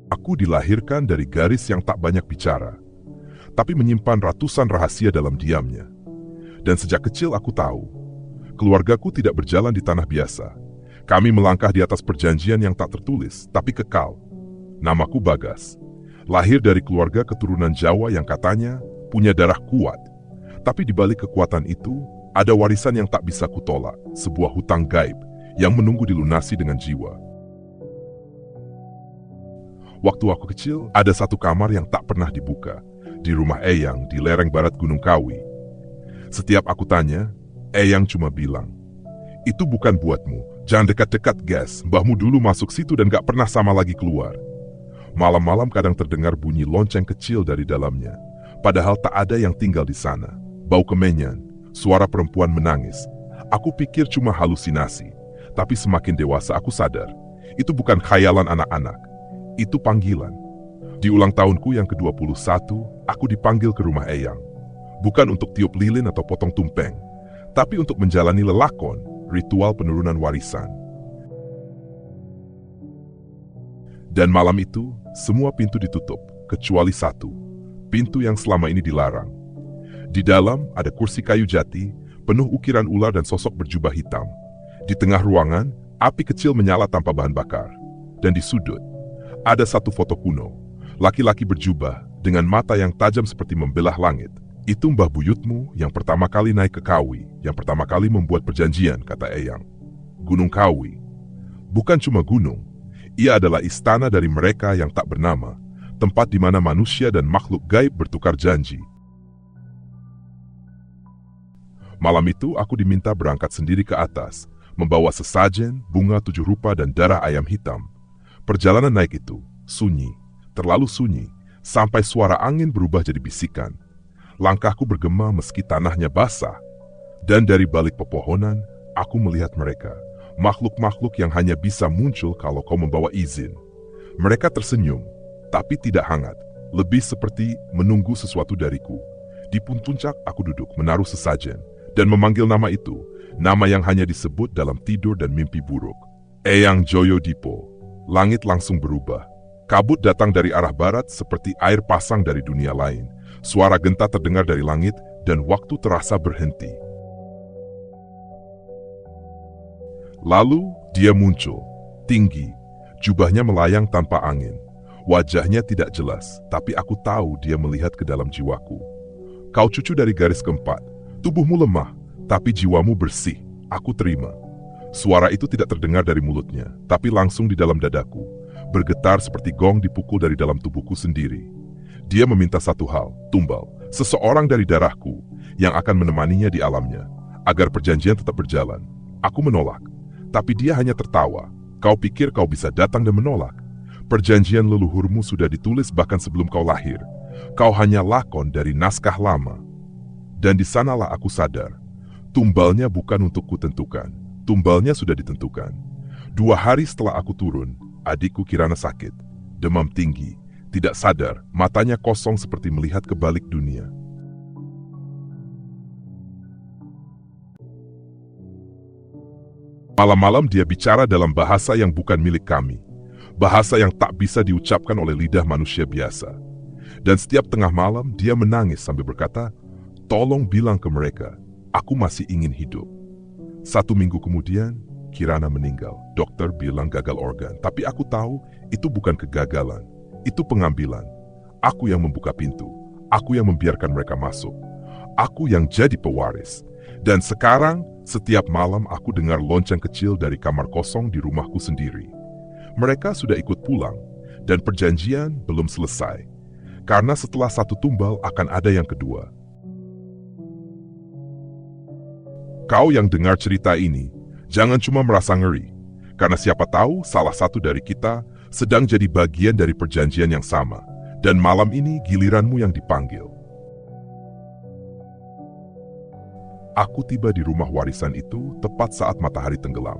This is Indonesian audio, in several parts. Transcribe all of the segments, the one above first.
Aku dilahirkan dari garis yang tak banyak bicara, tapi menyimpan ratusan rahasia dalam diamnya. Dan sejak kecil aku tahu, keluargaku tidak berjalan di tanah biasa. Kami melangkah di atas perjanjian yang tak tertulis, tapi kekal. Namaku Bagas, lahir dari keluarga keturunan Jawa yang katanya punya darah kuat. Tapi di balik kekuatan itu, ada warisan yang tak bisa kutolak, sebuah hutang gaib yang menunggu dilunasi dengan jiwa. Waktu aku kecil, ada satu kamar yang tak pernah dibuka, di rumah Eyang di lereng barat Gunung Kawi. Setiap aku tanya, Eyang cuma bilang, "Itu bukan buatmu, jangan dekat-dekat guys, mbahmu dulu masuk situ dan gak pernah sama lagi keluar." Malam-malam kadang terdengar bunyi lonceng kecil dari dalamnya, padahal tak ada yang tinggal di sana. Bau kemenyan, suara perempuan menangis. Aku pikir cuma halusinasi, tapi semakin dewasa aku sadar, itu bukan khayalan anak-anak. Itu panggilan. Di ulang tahunku yang ke-21, aku dipanggil ke rumah Eyang. Bukan untuk tiup lilin atau potong tumpeng, tapi untuk menjalani lelakon, ritual penurunan warisan. Dan malam itu, semua pintu ditutup, kecuali satu, pintu yang selama ini dilarang. Di dalam ada kursi kayu jati, penuh ukiran ular dan sosok berjubah hitam. Di tengah ruangan, api kecil menyala tanpa bahan bakar. Dan di sudut, ada satu foto kuno, laki-laki berjubah dengan mata yang tajam seperti membelah langit. Itu mbah buyutmu yang pertama kali naik ke Kawi, yang pertama kali membuat perjanjian, kata Eyang. Gunung Kawi. Bukan cuma gunung, ia adalah istana dari mereka yang tak bernama, tempat di mana manusia dan makhluk gaib bertukar janji. Malam itu aku diminta berangkat sendiri ke atas, membawa sesajen, bunga 7 rupa dan darah ayam hitam. Perjalanan naik itu sunyi, terlalu sunyi, sampai suara angin berubah jadi bisikan. Langkahku bergema meski tanahnya basah. Dan dari balik pepohonan, aku melihat mereka, makhluk-makhluk yang hanya bisa muncul kalau kau membawa izin. Mereka tersenyum, tapi tidak hangat, lebih seperti menunggu sesuatu dariku. Di puncak aku duduk menaruh sesajen, dan memanggil nama itu, nama yang hanya disebut dalam tidur dan mimpi buruk. Eyang Joyodipo. Langit langsung berubah. Kabut datang dari arah barat seperti air pasang dari dunia lain. Suara genta terdengar dari langit dan waktu terasa berhenti. Lalu dia muncul, tinggi, jubahnya melayang tanpa angin. Wajahnya tidak jelas, tapi aku tahu dia melihat ke dalam jiwaku. Kau cucu dari garis keempat, tubuhmu lemah, tapi jiwamu bersih. Aku terima. Suara itu tidak terdengar dari mulutnya, tapi langsung di dalam dadaku, bergetar seperti gong dipukul dari dalam tubuhku sendiri. Dia meminta satu hal, tumbal, seseorang dari darahku, yang akan menemaninya di alamnya, agar perjanjian tetap berjalan. Aku menolak, tapi dia hanya tertawa. Kau pikir kau bisa datang dan menolak? Perjanjian leluhurmu sudah ditulis bahkan sebelum kau lahir. Kau hanya lakon dari naskah lama. Dan di sanalah aku sadar, tumbalnya bukan untuk kutentukan. Tumbalnya sudah ditentukan. 2 hari setelah aku turun, adikku Kirana sakit. Demam tinggi, tidak sadar, matanya kosong seperti melihat ke balik dunia. Malam-malam dia bicara dalam bahasa yang bukan milik kami. Bahasa yang tak bisa diucapkan oleh lidah manusia biasa. Dan setiap tengah malam dia menangis sambil berkata, "Tolong bilang ke mereka, aku masih ingin hidup." 1 minggu kemudian, Kirana meninggal. Dokter bilang gagal organ, tapi aku tahu itu bukan kegagalan. Itu pengambilan. Aku yang membuka pintu. Aku yang membiarkan mereka masuk. Aku yang jadi pewaris. Dan sekarang, setiap malam aku dengar lonceng kecil dari kamar kosong di rumahku sendiri. Mereka sudah ikut pulang, dan perjanjian belum selesai. Karena setelah 1 tumbal akan ada yang kedua. Kau yang dengar cerita ini, jangan cuma merasa ngeri, karena siapa tahu salah satu dari kita sedang jadi bagian dari perjanjian yang sama, dan malam ini giliranmu yang dipanggil. Aku tiba di rumah warisan itu tepat saat matahari tenggelam.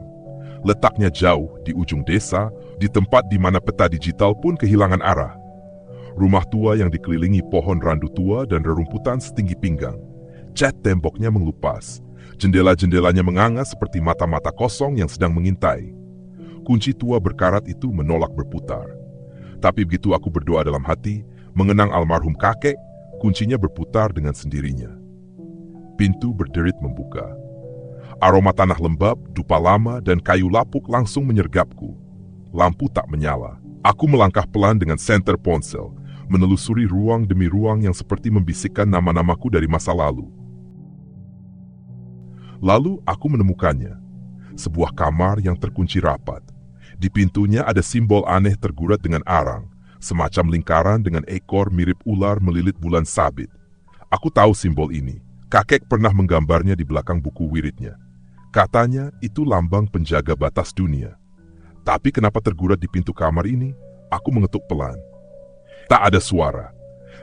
Letaknya jauh di ujung desa, di tempat di mana peta digital pun kehilangan arah. Rumah tua yang dikelilingi pohon randu tua dan rerumputan setinggi pinggang. Cat temboknya mengelupas. Jendela-jendelanya menganga seperti mata-mata kosong yang sedang mengintai. Kunci tua berkarat itu menolak berputar. Tapi begitu aku berdoa dalam hati, mengenang almarhum kakek, kuncinya berputar dengan sendirinya. Pintu berderit membuka. Aroma tanah lembab, dupa lama, dan kayu lapuk langsung menyergapku. Lampu tak menyala. Aku melangkah pelan dengan senter ponsel, menelusuri ruang demi ruang yang seperti membisikkan nama-namaku dari masa lalu. Lalu aku menemukannya. Sebuah kamar yang terkunci rapat. Di pintunya ada simbol aneh tergurat dengan arang, semacam lingkaran dengan ekor mirip ular melilit bulan sabit. Aku tahu simbol ini. Kakek pernah menggambarnya di belakang buku wiridnya. Katanya itu lambang penjaga batas dunia. Tapi kenapa tergurat di pintu kamar ini? Aku mengetuk pelan. Tak ada suara.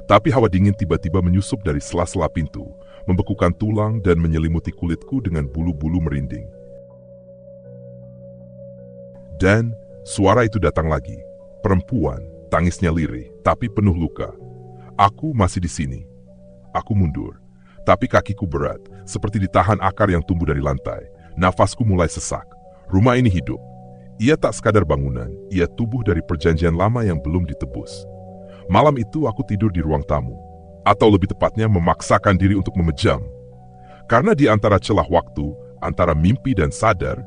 Tapi hawa dingin tiba-tiba menyusup dari sela-sela pintu, membekukan tulang dan menyelimuti kulitku dengan bulu-bulu merinding. Dan suara itu datang lagi. Perempuan, tangisnya lirih, tapi penuh luka. Aku masih di sini. Aku mundur, tapi kakiku berat, seperti ditahan akar yang tumbuh dari lantai. Nafasku mulai sesak. Rumah ini hidup. Ia tak sekadar bangunan, ia tubuh dari perjanjian lama yang belum ditebus. Malam itu aku tidur di ruang tamu, atau lebih tepatnya memaksakan diri untuk memejam. Karena di antara celah waktu, antara mimpi dan sadar,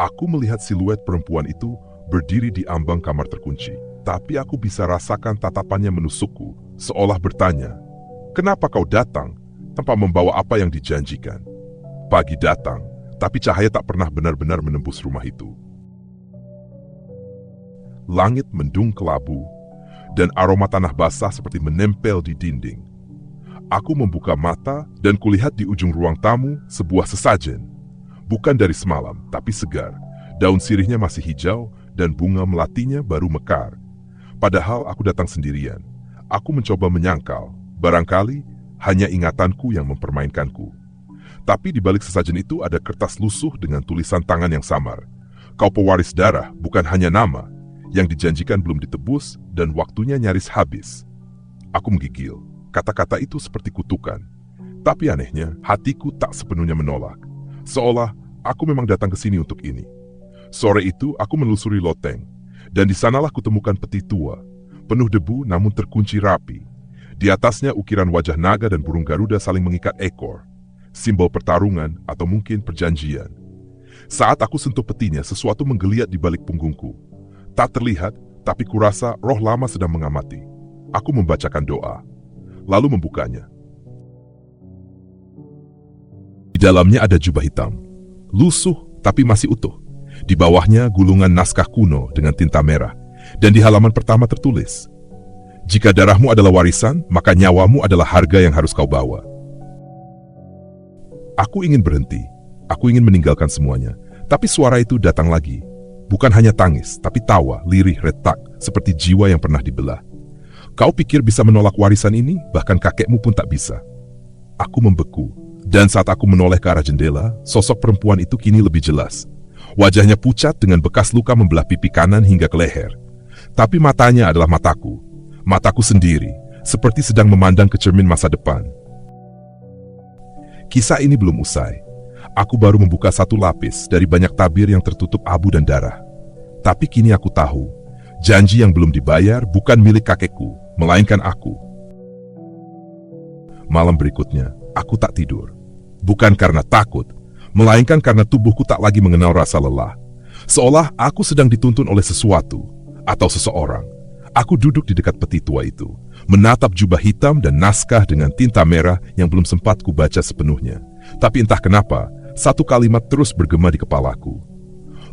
aku melihat siluet perempuan itu berdiri di ambang kamar terkunci. Tapi aku bisa rasakan tatapannya menusukku, seolah bertanya, "Kenapa kau datang tanpa membawa apa yang dijanjikan?" Pagi datang, tapi cahaya tak pernah benar-benar menembus rumah itu. Langit mendung kelabu, dan aroma tanah basah seperti menempel di dinding. Aku membuka mata dan kulihat di ujung ruang tamu sebuah sesajen. Bukan dari semalam, tapi segar. Daun sirihnya masih hijau dan bunga melatinya baru mekar. Padahal aku datang sendirian. Aku mencoba menyangkal, barangkali hanya ingatanku yang mempermainkanku. Tapi di balik sesajen itu ada kertas lusuh dengan tulisan tangan yang samar. Kau pewaris darah, bukan hanya nama. Yang dijanjikan belum ditebus dan waktunya nyaris habis. Aku menggigil. Kata-kata itu seperti kutukan. Tapi anehnya, hatiku tak sepenuhnya menolak. Seolah aku memang datang ke sini untuk ini. Sore itu aku menelusuri loteng, dan di sanalah kutemukan peti tua, penuh debu namun terkunci rapi. Di atasnya ukiran wajah naga dan burung garuda saling mengikat ekor, simbol pertarungan atau mungkin perjanjian. Saat aku sentuh petinya, sesuatu menggeliat di balik punggungku. Tak terlihat, tapi kurasa roh lama sedang mengamati. Aku membacakan doa, lalu membukanya. Di dalamnya ada jubah hitam, lusuh tapi masih utuh. Di bawahnya gulungan naskah kuno dengan tinta merah, dan di halaman pertama tertulis, "Jika darahmu adalah warisan, maka nyawamu adalah harga yang harus kau bawa." Aku ingin berhenti, aku ingin meninggalkan semuanya, tapi suara itu datang lagi. Bukan hanya tangis, tapi tawa, lirih, retak, seperti jiwa yang pernah dibelah. Kau pikir bisa menolak warisan ini? Bahkan kakekmu pun tak bisa. Aku membeku, dan saat aku menoleh ke arah jendela, sosok perempuan itu kini lebih jelas. Wajahnya pucat dengan bekas luka membelah pipi kanan hingga ke leher. Tapi matanya adalah mataku. Mataku sendiri, seperti sedang memandang ke cermin masa depan. Kisah ini belum usai. Aku baru membuka satu lapis dari banyak tabir yang tertutup abu dan darah. Tapi kini aku tahu, janji yang belum dibayar bukan milik kakekku, melainkan aku. Malam berikutnya, aku tak tidur. Bukan karena takut, melainkan karena tubuhku tak lagi mengenal rasa lelah. Seolah aku sedang dituntun oleh sesuatu atau seseorang. Aku duduk di dekat peti tua itu, menatap jubah hitam dan naskah dengan tinta merah yang belum sempat kubaca sepenuhnya. Tapi entah kenapa, satu kalimat terus bergema di kepalaku.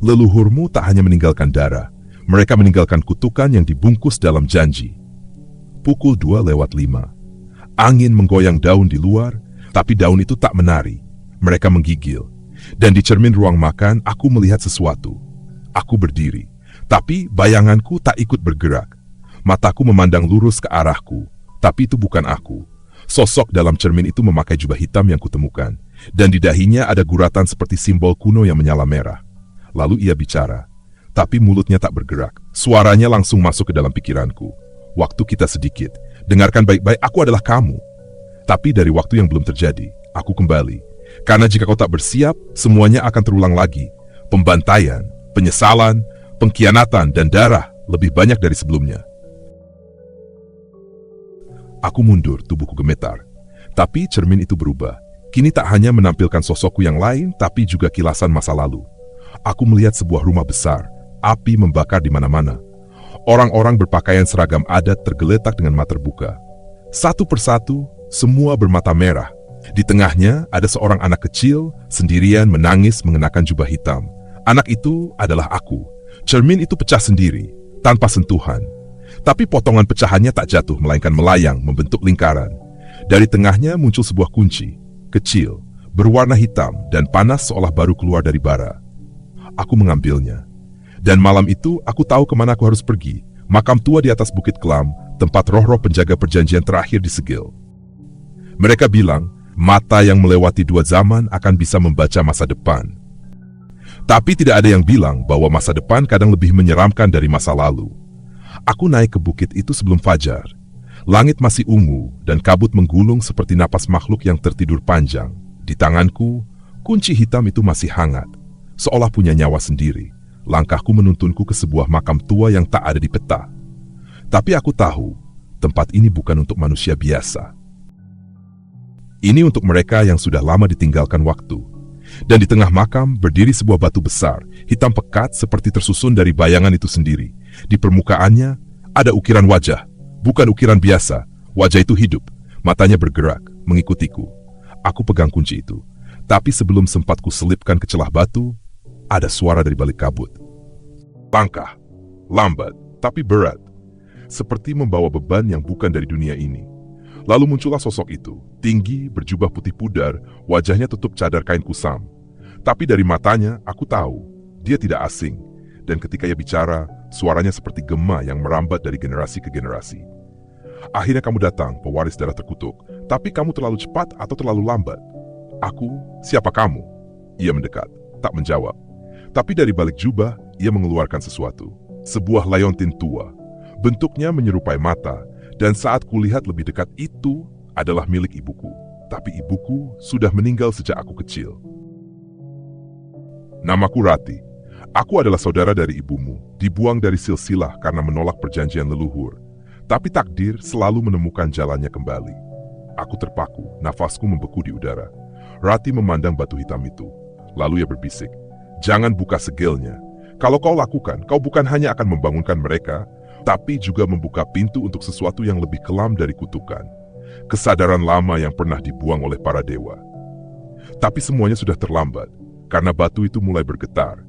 Leluhurmu tak hanya meninggalkan darah, mereka meninggalkan kutukan yang dibungkus dalam janji. Pukul 2:05. Angin menggoyang daun di luar, tapi daun itu tak menari. Mereka menggigil. Dan di cermin ruang makan, aku melihat sesuatu. Aku berdiri, tapi bayanganku tak ikut bergerak. Mataku memandang lurus ke arahku, tapi itu bukan aku. Sosok dalam cermin itu memakai jubah hitam yang kutemukan, dan di dahinya ada guratan seperti simbol kuno yang menyala merah. Lalu ia bicara, tapi mulutnya tak bergerak. Suaranya langsung masuk ke dalam pikiranku. Waktu kita sedikit, dengarkan baik-baik, aku adalah kamu. Tapi dari waktu yang belum terjadi, aku kembali. Karena jika kau tak bersiap, semuanya akan terulang lagi. Pembantaian, penyesalan, pengkhianatan, dan darah lebih banyak dari sebelumnya. Aku mundur, tubuhku gemetar. Tapi cermin itu berubah. Kini tak hanya menampilkan sosokku yang lain, tapi juga kilasan masa lalu. Aku melihat sebuah rumah besar, api membakar di mana-mana. Orang-orang berpakaian seragam adat tergeletak dengan mata terbuka. Satu persatu, semua bermata merah. Di tengahnya ada seorang anak kecil, sendirian menangis mengenakan jubah hitam. Anak itu adalah aku. Cermin itu pecah sendiri, tanpa sentuhan. Tapi potongan pecahannya tak jatuh, melainkan melayang, membentuk lingkaran. Dari tengahnya muncul sebuah kunci, kecil, berwarna hitam dan panas seolah baru keluar dari bara. Aku mengambilnya. Dan malam itu aku tahu kemana aku harus pergi. Makam tua di atas Bukit Kelam, tempat roh-roh penjaga perjanjian terakhir disegel. Mereka bilang, mata yang melewati dua zaman akan bisa membaca masa depan. Tapi tidak ada yang bilang bahwa masa depan kadang lebih menyeramkan dari masa lalu. Aku naik ke bukit itu sebelum fajar. Langit masih ungu dan kabut menggulung seperti napas makhluk yang tertidur panjang. Di tanganku, kunci hitam itu masih hangat, seolah punya nyawa sendiri. Langkahku menuntunku ke sebuah makam tua yang tak ada di peta. Tapi aku tahu, tempat ini bukan untuk manusia biasa. Ini untuk mereka yang sudah lama ditinggalkan waktu. Dan di tengah makam berdiri sebuah batu besar, hitam pekat seperti tersusun dari bayangan itu sendiri. Di permukaannya ada ukiran wajah. Bukan ukiran biasa, wajah itu hidup, matanya bergerak, mengikutiku. Aku pegang kunci itu, tapi sebelum sempat kuselipkan ke celah batu, ada suara dari balik kabut. Langkah, lambat, tapi berat, seperti membawa beban yang bukan dari dunia ini. Lalu muncullah sosok itu, tinggi, berjubah putih pudar, wajahnya tutup cadar kain kusam. Tapi dari matanya, aku tahu, dia tidak asing. Dan ketika ia bicara, suaranya seperti gema yang merambat dari generasi ke generasi. Akhirnya kamu datang, pewaris darah terkutuk. Tapi kamu terlalu cepat atau terlalu lambat? Aku, siapa kamu? Ia mendekat, tak menjawab. Tapi dari balik jubah, ia mengeluarkan sesuatu. Sebuah layontin tua. Bentuknya menyerupai mata, dan saat kulihat lebih dekat itu adalah milik ibuku. Tapi ibuku sudah meninggal sejak aku kecil. Namaku Rati. Aku adalah saudara dari ibumu, dibuang dari silsilah karena menolak perjanjian leluhur. Tapi takdir selalu menemukan jalannya kembali. Aku terpaku, nafasku membeku di udara. Rati memandang batu hitam itu. Lalu ia berbisik, "Jangan buka segelnya. Kalau kau lakukan, kau bukan hanya akan membangunkan mereka, tapi juga membuka pintu untuk sesuatu yang lebih kelam dari kutukan. Kesadaran lama yang pernah dibuang oleh para dewa." Tapi semuanya sudah terlambat, karena batu itu mulai bergetar.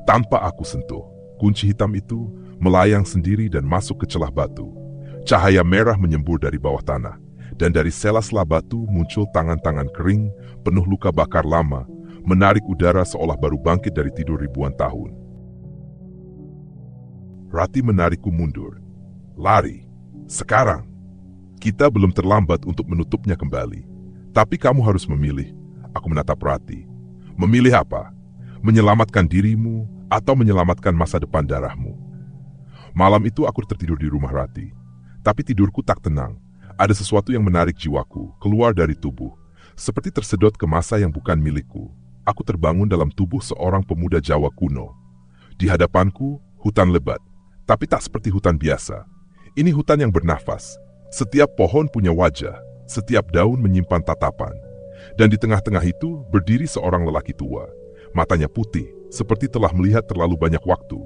Tanpa aku sentuh, kunci hitam itu melayang sendiri dan masuk ke celah batu. Cahaya merah menyembur dari bawah tanah, dan dari sela-sela batu muncul tangan-tangan kering, penuh luka bakar lama, menarik udara seolah baru bangkit dari tidur ribuan tahun. Rati menarikku mundur. "Lari, sekarang. Kita belum terlambat untuk menutupnya kembali. Tapi kamu harus memilih." Aku menatap Rati. "Memilih apa? Menyelamatkan dirimu atau menyelamatkan masa depan darahmu?" Malam itu aku tertidur di rumah Rati. Tapi tidurku tak tenang. Ada sesuatu yang menarik jiwaku keluar dari tubuh, seperti tersedot ke masa yang bukan milikku. Aku terbangun dalam tubuh seorang pemuda Jawa kuno. Di hadapanku, hutan lebat, tapi tak seperti hutan biasa. Ini hutan yang bernafas. Setiap pohon punya wajah, setiap daun menyimpan tatapan. Dan di tengah-tengah itu berdiri seorang lelaki tua. Matanya putih, seperti telah melihat terlalu banyak waktu.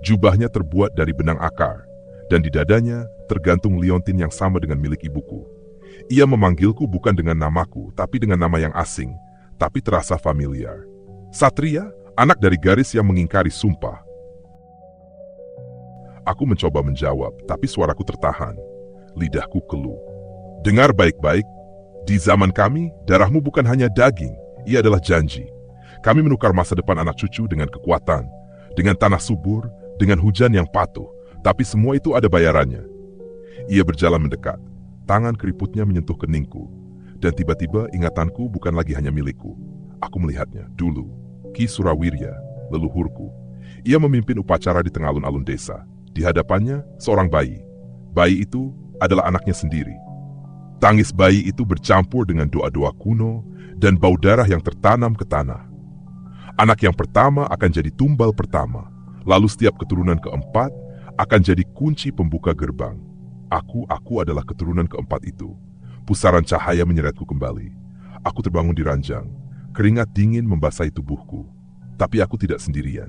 Jubahnya terbuat dari benang akar, dan di dadanya tergantung liontin yang sama dengan milik ibuku. Ia memanggilku bukan dengan namaku, tapi dengan nama yang asing, tapi terasa familiar. "Satria, anak dari garis yang mengingkari sumpah." Aku mencoba menjawab, tapi suaraku tertahan. Lidahku keluh. "Dengar baik-baik, di zaman kami, darahmu bukan hanya daging, ia adalah janji. Kami menukar masa depan anak cucu dengan kekuatan, dengan tanah subur, dengan hujan yang patuh, tapi semua itu ada bayarannya." Ia berjalan mendekat, tangan keriputnya menyentuh keningku, dan tiba-tiba ingatanku bukan lagi hanya milikku. Aku melihatnya, dulu, Ki Surawirya, leluhurku. Ia memimpin upacara di tengah alun-alun desa. Di hadapannya, seorang bayi. Bayi itu adalah anaknya sendiri. Tangis bayi itu bercampur dengan doa-doa kuno dan bau darah yang tertanam ke tanah. Anak yang pertama akan jadi tumbal pertama, lalu setiap keturunan keempat akan jadi kunci pembuka gerbang. Aku adalah keturunan keempat itu. Pusaran cahaya menyeretku kembali. Aku terbangun di ranjang. Keringat dingin membasahi tubuhku. Tapi aku tidak sendirian.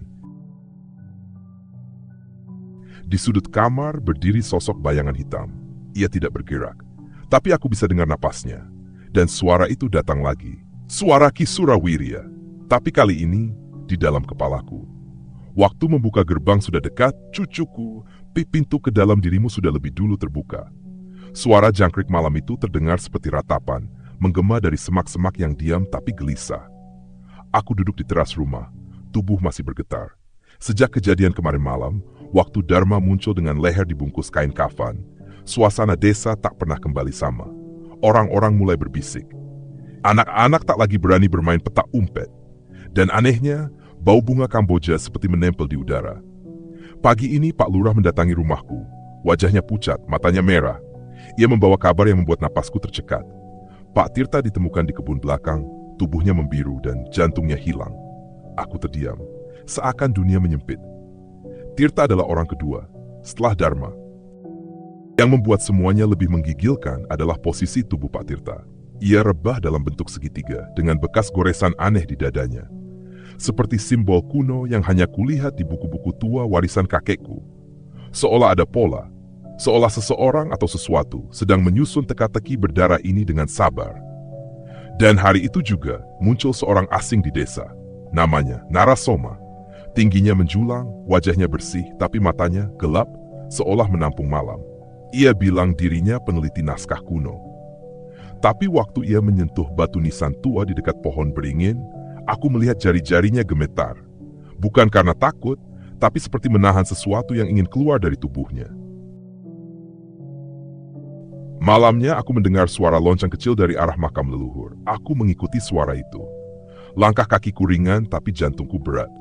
Di sudut kamar berdiri sosok bayangan hitam. Ia tidak bergerak. Tapi aku bisa dengar napasnya. Dan suara itu datang lagi. Suara Ki Surawirya. Tapi kali ini di dalam kepalaku. Waktu membuka gerbang sudah dekat, cucuku. Pintu ke dalam dirimu sudah lebih dulu terbuka. Suara jangkrik malam itu terdengar seperti ratapan, menggema dari semak-semak yang diam tapi gelisah. Aku duduk di teras rumah, tubuh masih bergetar. Sejak kejadian kemarin malam, waktu Dharma muncul dengan leher dibungkus kain kafan, suasana desa tak pernah kembali sama. Orang-orang mulai berbisik. Anak-anak tak lagi berani bermain petak umpet. Dan anehnya, bau bunga Kamboja seperti menempel di udara. Pagi ini Pak Lurah mendatangi rumahku. Wajahnya pucat, matanya merah. Ia membawa kabar yang membuat napasku tercekat. Pak Tirta ditemukan di kebun belakang, tubuhnya membiru dan jantungnya hilang. Aku terdiam, seakan dunia menyempit. Tirta adalah orang kedua, setelah Dharma. Yang membuat semuanya lebih menggigilkan adalah posisi tubuh Pak Tirta. Ia rebah dalam bentuk segitiga, dengan bekas goresan aneh di dadanya. Seperti simbol kuno yang hanya kulihat di buku-buku tua warisan kakekku. Seolah ada pola, seolah seseorang atau sesuatu sedang menyusun teka-teki berdarah ini dengan sabar. Dan hari itu juga muncul seorang asing di desa. Namanya Narasoma. Tingginya menjulang, wajahnya bersih, tapi matanya gelap, seolah menampung malam. Ia bilang dirinya peneliti naskah kuno. Tapi waktu ia menyentuh batu nisan tua di dekat pohon beringin, aku melihat jari-jarinya gemetar. Bukan karena takut, tapi seperti menahan sesuatu yang ingin keluar dari tubuhnya. Malamnya aku mendengar suara lonceng kecil dari arah makam leluhur. Aku mengikuti suara itu. Langkah kakiku ringan tapi jantungku berat.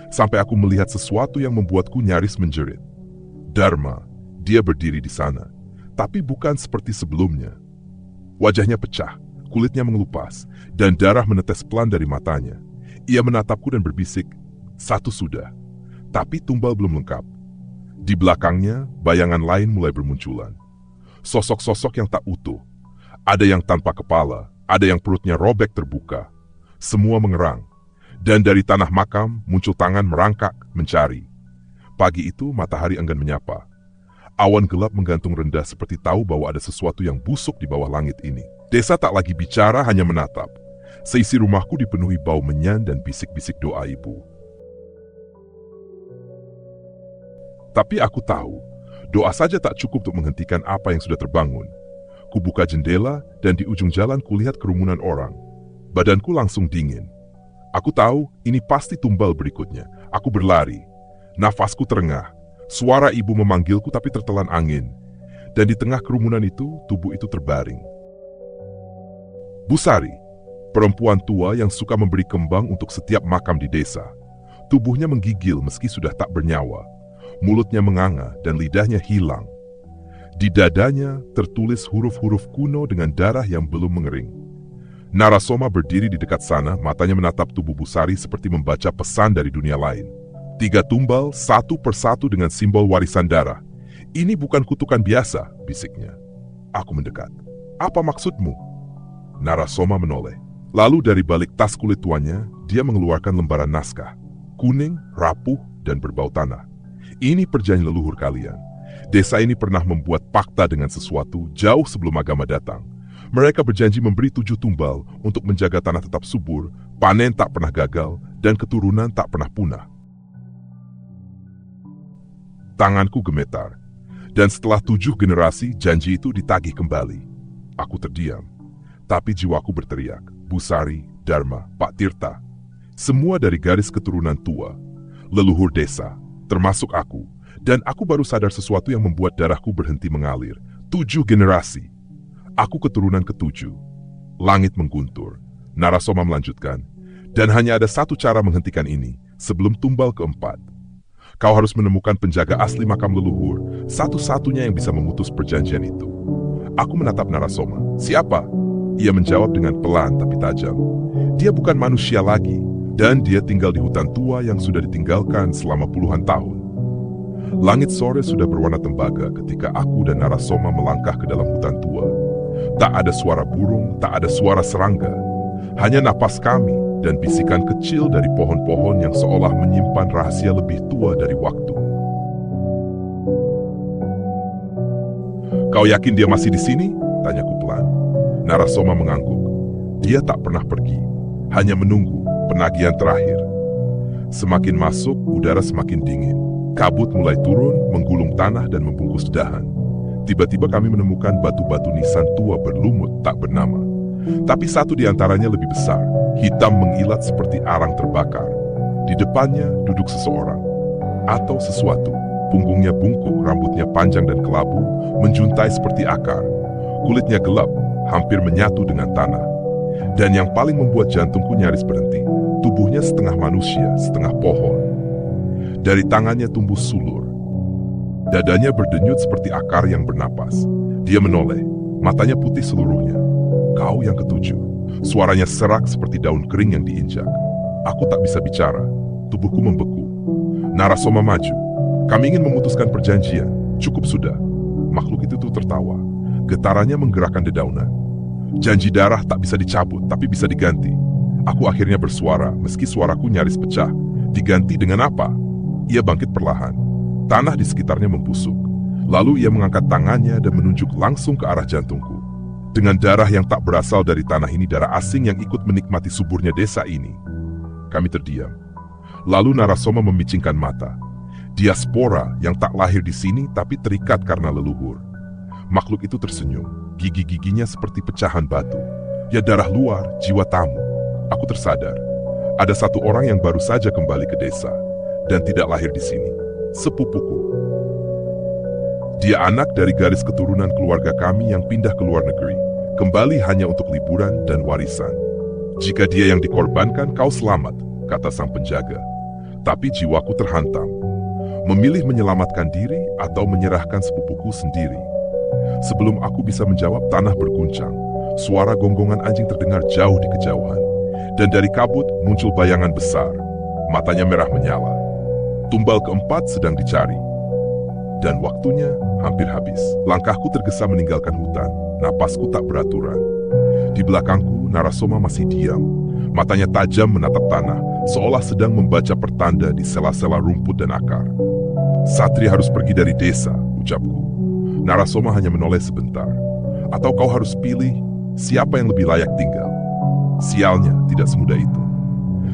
Sampai aku melihat sesuatu yang membuatku nyaris menjerit. Dharma, dia berdiri di sana. Tapi bukan seperti sebelumnya. Wajahnya pecah, kulitnya mengelupas, dan darah menetes pelan dari matanya. Ia menatapku dan berbisik, "Satu sudah." Tapi tumbal belum lengkap. Di belakangnya, bayangan lain mulai bermunculan. Sosok-sosok yang tak utuh. Ada yang tanpa kepala, ada yang perutnya robek terbuka. Semua mengerang. Dan dari tanah makam muncul tangan merangkak, mencari. Pagi itu matahari enggan menyapa. Awan gelap menggantung rendah seperti tahu bahwa ada sesuatu yang busuk di bawah langit ini. Desa tak lagi bicara, hanya menatap. Seisi rumahku dipenuhi bau menyan dan bisik-bisik doa ibu. Tapi aku tahu, doa saja tak cukup untuk menghentikan apa yang sudah terbangun. Kubuka jendela dan di ujung jalan kulihat kerumunan orang. Badanku langsung dingin. Aku tahu ini pasti tumbal berikutnya. Aku berlari. Nafasku terengah. Suara ibu memanggilku tapi tertelan angin. Dan di tengah kerumunan itu, tubuh itu terbaring. Busari, perempuan tua yang suka memberi kembang untuk setiap makam di desa. Tubuhnya menggigil meski sudah tak bernyawa. Mulutnya menganga dan lidahnya hilang. Di dadanya tertulis huruf-huruf kuno dengan darah yang belum mengering. Narasoma berdiri di dekat sana, matanya menatap tubuh Busari seperti membaca pesan dari dunia lain. 3 tumbal, satu persatu dengan simbol warisan darah. Ini bukan kutukan biasa, bisiknya. Aku mendekat. Apa maksudmu? Narasoma menoleh. Lalu dari balik tas kulit tuanya, dia mengeluarkan lembaran naskah. Kuning, rapuh, dan berbau tanah. Ini perjanjian leluhur kalian. Desa ini pernah membuat fakta dengan sesuatu jauh sebelum agama datang. Mereka berjanji memberi 7 tumbal untuk menjaga tanah tetap subur, panen tak pernah gagal, dan keturunan tak pernah punah. Tanganku gemetar, dan setelah 7 generasi janji itu ditagih kembali. Aku terdiam, tapi jiwaku berteriak, Busari, Dharma, Pak Tirta. Semua dari garis keturunan tua, leluhur desa, termasuk aku, dan aku baru sadar sesuatu yang membuat darahku berhenti mengalir. 7 generasi. Aku keturunan ke-7. Langit mengguntur. Narasoma melanjutkan, dan hanya ada satu cara menghentikan ini, sebelum tumbal keempat. Kau harus menemukan penjaga asli makam leluhur, satu-satunya yang bisa memutus perjanjian itu. Aku menatap Narasoma. Siapa? Ia menjawab dengan pelan tapi tajam. Dia bukan manusia lagi, dan dia tinggal di hutan tua yang sudah ditinggalkan selama puluhan tahun. Langit sore sudah berwarna tembaga ketika aku dan Narasoma melangkah ke dalam hutan tua. Tak ada suara burung, tak ada suara serangga. Hanya napas kami dan bisikan kecil dari pohon-pohon yang seolah menyimpan rahasia lebih tua dari waktu. "Kau yakin dia masih di sini?" tanyaku pelan. Narasoma mengangguk. Dia tak pernah pergi, hanya menunggu penagihan terakhir. Semakin masuk, udara semakin dingin. Kabut mulai turun, menggulung tanah dan membungkus dahan. Tiba-tiba kami menemukan batu-batu nisan tua berlumut tak bernama. Tapi satu di antaranya lebih besar, hitam mengilat seperti arang terbakar. Di depannya duduk seseorang atau sesuatu. Punggungnya bungkuk, rambutnya panjang dan kelabu, menjuntai seperti akar. Kulitnya gelap, hampir menyatu dengan tanah. Dan yang paling membuat jantungku nyaris berhenti, tubuhnya setengah manusia, setengah pohon. Dari tangannya tumbuh sulur. Dadanya berdenyut seperti akar yang bernapas. Dia menoleh, matanya putih seluruhnya. "Kau yang ketujuh." Suaranya serak seperti daun kering yang diinjak. Aku tak bisa bicara, tubuhku membeku. Narasoma maju. "Kami ingin memutuskan perjanjian. Cukup sudah." Makhluk itu tuh tertawa. Getarannya menggerakkan dedaunan. "Janji darah tak bisa dicabut, tapi bisa diganti." Aku akhirnya bersuara, meski suaraku nyaris pecah. "Diganti dengan apa?" Ia bangkit perlahan. Tanah di sekitarnya membusuk. Lalu ia mengangkat tangannya dan menunjuk langsung ke arah jantungku. Dengan darah yang tak berasal dari tanah ini, darah asing yang ikut menikmati suburnya desa ini. Kami terdiam. Lalu Narasoma memicingkan mata. Diaspora yang tak lahir di sini tapi terikat karena leluhur. Makhluk itu tersenyum. Gigi-giginya seperti pecahan batu. "Ya darah luar, jiwa tamu." Aku tersadar. Ada satu orang yang baru saja kembali ke desa dan tidak lahir di sini. Sepupuku. Dia anak dari garis keturunan keluarga kami yang pindah ke luar negeri, kembali hanya untuk liburan dan warisan. "Jika dia yang dikorbankan, kau selamat," kata sang penjaga. Tapi jiwaku terhantam. Memilih menyelamatkan diri atau menyerahkan sepupuku sendiri. Sebelum aku bisa menjawab, tanah berguncang. Suara gonggongan anjing terdengar jauh di kejauhan. Dan dari kabut muncul bayangan besar. Matanya merah menyala. Tumbal keempat sedang dicari. Dan waktunya hampir habis. Langkahku tergesa meninggalkan hutan. Napasku tak beraturan. Di belakangku, Narasoma masih diam. Matanya tajam menatap tanah, seolah sedang membaca pertanda di sela-sela rumput dan akar. "Satria harus pergi dari desa," ucapku. Narasoma hanya menoleh sebentar. "Atau kau harus pilih siapa yang lebih layak tinggal." Sialnya, tidak semudah itu.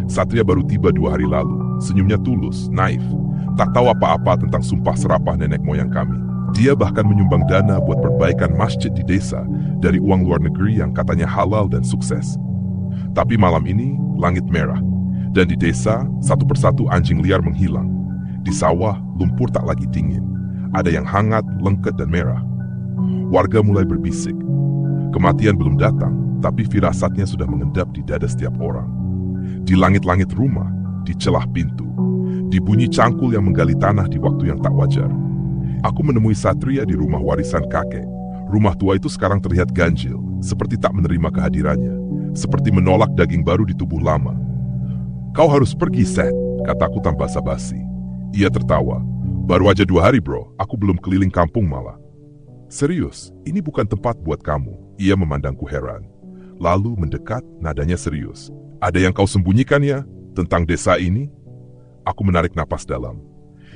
Satria baru tiba 2 hari lalu. Senyumnya tulus, naif. Tak tahu apa-apa tentang sumpah serapah nenek moyang kami. Dia bahkan menyumbang dana buat perbaikan masjid di desa dari uang luar negeri yang katanya halal dan sukses. Tapi malam ini, langit merah. Dan di desa, satu persatu anjing liar menghilang. Di sawah, lumpur tak lagi dingin. Ada yang hangat, lengket, dan merah. Warga mulai berbisik. Kematian belum datang, tapi firasatnya sudah mengendap di dada setiap orang. Di langit-langit rumah, di celah pintu, di bunyi cangkul yang menggali tanah di waktu yang tak wajar. Aku menemui Satria di rumah warisan kakek. Rumah tua itu sekarang terlihat ganjil, seperti tak menerima kehadirannya, seperti menolak daging baru di tubuh lama. "Kau harus pergi, Seth," kataku tanpa basa-basi. Ia tertawa. "Baru aja 2 hari, bro. Aku belum keliling kampung malah." "Serius, ini bukan tempat buat kamu." Ia memandangku heran. Lalu mendekat, nadanya serius. "Ada yang kau sembunyikan ya? Tentang desa ini?" Aku menarik napas dalam.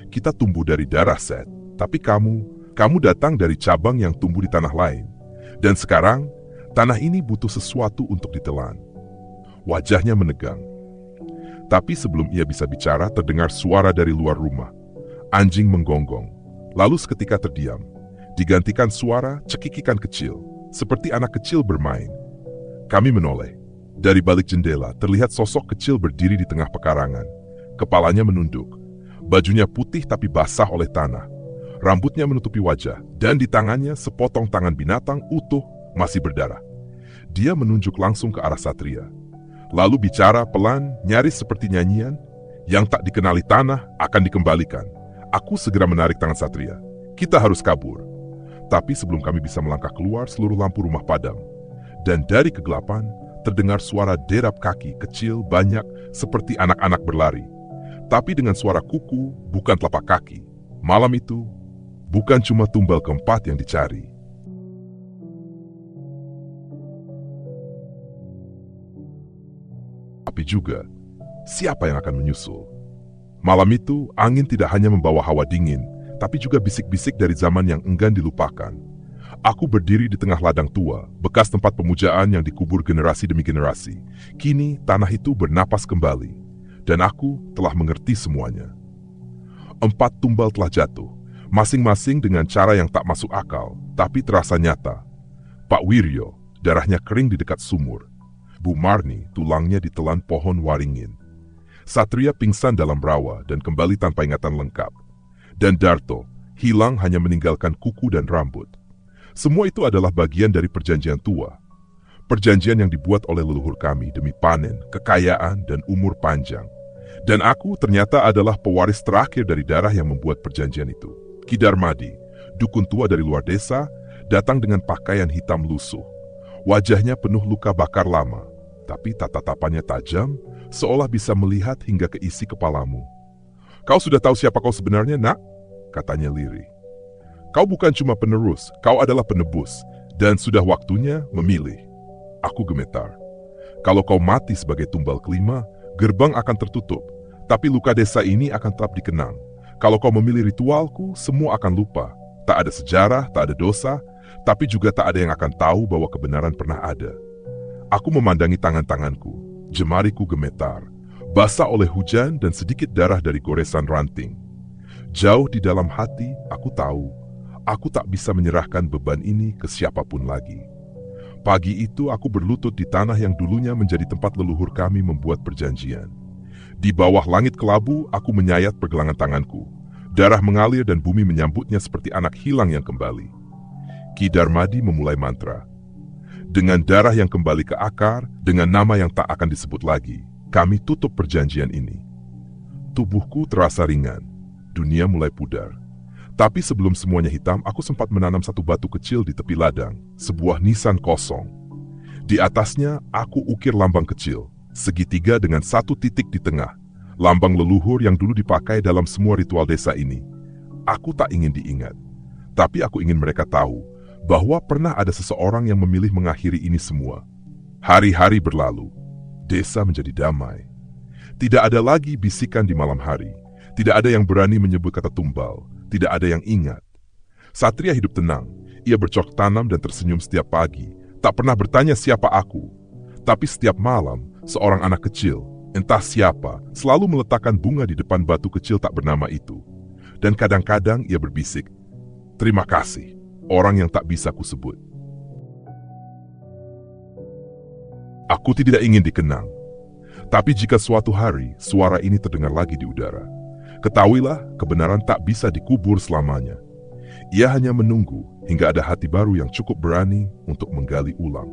"Kita tumbuh dari darah, Seth. Tapi kamu datang dari cabang yang tumbuh di tanah lain. Dan sekarang, tanah ini butuh sesuatu untuk ditelan." Wajahnya menegang. Tapi sebelum ia bisa bicara, terdengar suara dari luar rumah. Anjing menggonggong. Lalu seketika terdiam. Digantikan suara cekikikan kecil, seperti anak kecil bermain. Kami menoleh. Dari balik jendela, terlihat sosok kecil berdiri di tengah pekarangan. Kepalanya menunduk. Bajunya putih tapi basah oleh tanah. Rambutnya menutupi wajah, dan di tangannya sepotong tangan binatang utuh masih berdarah. Dia menunjuk langsung ke arah Satria. Lalu bicara pelan, nyaris seperti nyanyian, "Yang tak dikenali tanah akan dikembalikan." Aku segera menarik tangan Satria. "Kita harus kabur." Tapi sebelum kami bisa melangkah keluar, seluruh lampu rumah padam. Dan dari kegelapan, terdengar suara derap kaki kecil banyak seperti anak-anak berlari. Tapi dengan suara kuku, bukan telapak kaki. Malam itu, bukan cuma tumbal keempat yang dicari. Tapi juga, siapa yang akan menyusul? Malam itu, angin tidak hanya membawa hawa dingin, tapi juga bisik-bisik dari zaman yang enggan dilupakan. Aku berdiri di tengah ladang tua, bekas tempat pemujaan yang dikubur generasi demi generasi. Kini, tanah itu bernapas kembali, dan aku telah mengerti semuanya. 4 tumbal telah jatuh, masing-masing dengan cara yang tak masuk akal, tapi terasa nyata. Pak Wiryo, darahnya kering di dekat sumur. Bu Marni, tulangnya ditelan pohon waringin. Satria pingsan dalam rawa dan kembali tanpa ingatan lengkap. Dan Darto, hilang hanya meninggalkan kuku dan rambut. Semua itu adalah bagian dari perjanjian tua. Perjanjian yang dibuat oleh leluhur kami demi panen, kekayaan, dan umur panjang. Dan aku ternyata adalah pewaris terakhir dari darah yang membuat perjanjian itu. Ki Darmadi, dukun tua dari luar desa, datang dengan pakaian hitam lusuh. Wajahnya penuh luka bakar lama, tapi tatapannya tajam, seolah bisa melihat hingga ke isi kepalamu. "Kau sudah tahu siapa kau sebenarnya, nak?" katanya lirih. "Kau bukan cuma penerus, kau adalah penebus, dan sudah waktunya memilih." Aku gemetar. Kalau kau mati sebagai tumbal kelima, gerbang akan tertutup, tapi luka desa ini akan tetap dikenang. Kalau kau memilih ritualku, semua akan lupa. Tak ada sejarah, tak ada dosa, tapi juga tak ada yang akan tahu bahwa kebenaran pernah ada. Aku memandangi tangan-tanganku, jemariku gemetar, basah oleh hujan dan sedikit darah dari goresan ranting. Jauh di dalam hati, aku tahu, aku tak bisa menyerahkan beban ini ke siapapun lagi. Pagi itu aku berlutut di tanah yang dulunya menjadi tempat leluhur kami membuat perjanjian. Di bawah langit kelabu, aku menyayat pergelangan tanganku. Darah mengalir dan bumi menyambutnya seperti anak hilang yang kembali. Ki Darmadi memulai mantra. Dengan darah yang kembali ke akar, dengan nama yang tak akan disebut lagi, kami tutup perjanjian ini. Tubuhku terasa ringan, dunia mulai pudar. Tapi sebelum semuanya hitam, aku sempat menanam satu batu kecil di tepi ladang, sebuah nisan kosong. Di atasnya, aku ukir lambang kecil, segitiga dengan satu titik di tengah, lambang leluhur yang dulu dipakai dalam semua ritual desa ini. Aku tak ingin diingat, tapi aku ingin mereka tahu bahwa pernah ada seseorang yang memilih mengakhiri ini semua. Hari-hari berlalu, desa menjadi damai. Tidak ada lagi bisikan di malam hari, tidak ada yang berani menyebut kata tumbal, tidak ada yang ingat. Satria hidup tenang, ia bercocok tanam dan tersenyum setiap pagi, tak pernah bertanya siapa aku. Tapi setiap malam, seorang anak kecil, entah siapa, selalu meletakkan bunga di depan batu kecil tak bernama itu. Dan kadang-kadang ia berbisik, "Terima kasih, orang yang tak bisa kusebut." Aku tidak ingin dikenang. Tapi jika suatu hari suara ini terdengar lagi di udara, ketahuilah kebenaran tak bisa dikubur selamanya. Ia hanya menunggu hingga ada hati baru yang cukup berani untuk menggali ulang.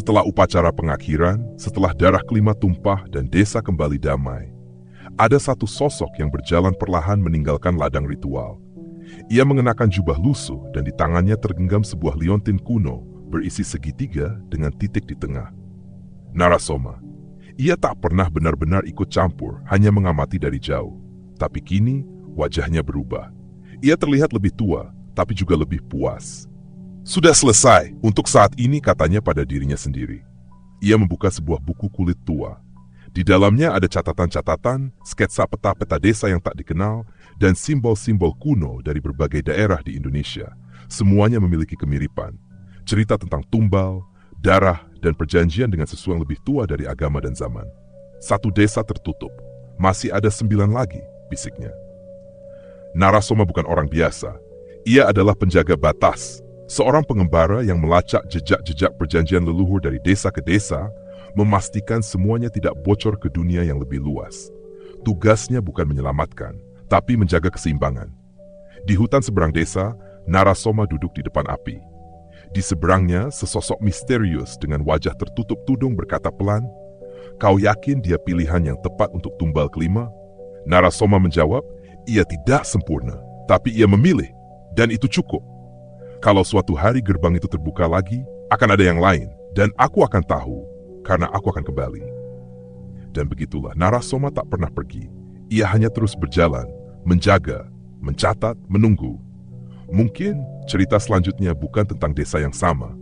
Setelah upacara pengakhiran, setelah darah kelima tumpah dan desa kembali damai, ada satu sosok yang berjalan perlahan meninggalkan ladang ritual. Ia mengenakan jubah lusuh dan di tangannya tergenggam sebuah liontin kuno berisi segitiga dengan titik di tengah. Narasoma. Ia tak pernah benar-benar ikut campur, hanya mengamati dari jauh. Tapi kini, wajahnya berubah. Ia terlihat lebih tua, tapi juga lebih puas. "Sudah selesai, untuk saat ini," katanya pada dirinya sendiri. Ia membuka sebuah buku kulit tua. Di dalamnya ada catatan-catatan, sketsa peta-peta desa yang tak dikenal, dan simbol-simbol kuno dari berbagai daerah di Indonesia. Semuanya memiliki kemiripan. Cerita tentang tumbal, darah, dan perjanjian dengan sesuatu yang lebih tua dari agama dan zaman. Satu desa tertutup. Masih ada 9 lagi, bisiknya. Narasoma bukan orang biasa. Ia adalah penjaga batas, seorang pengembara yang melacak jejak-jejak perjanjian leluhur dari desa ke desa, memastikan semuanya tidak bocor ke dunia yang lebih luas. Tugasnya bukan menyelamatkan, tapi menjaga keseimbangan. Di hutan seberang desa, Narasoma duduk di depan api. Di seberangnya, sesosok misterius dengan wajah tertutup tudung berkata pelan, "Kau yakin dia pilihan yang tepat untuk tumbal kelima?" Narasoma menjawab, "Ia tidak sempurna, tapi ia memilih, dan itu cukup. Kalau suatu hari gerbang itu terbuka lagi, akan ada yang lain, dan aku akan tahu, karena aku akan kembali." Dan begitulah, Narasoma tak pernah pergi. Ia hanya terus berjalan, menjaga, mencatat, menunggu. Mungkin cerita selanjutnya bukan tentang desa yang sama,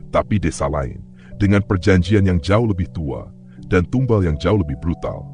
tapi desa lain, dengan perjanjian yang jauh lebih tua, dan tumbal yang jauh lebih brutal.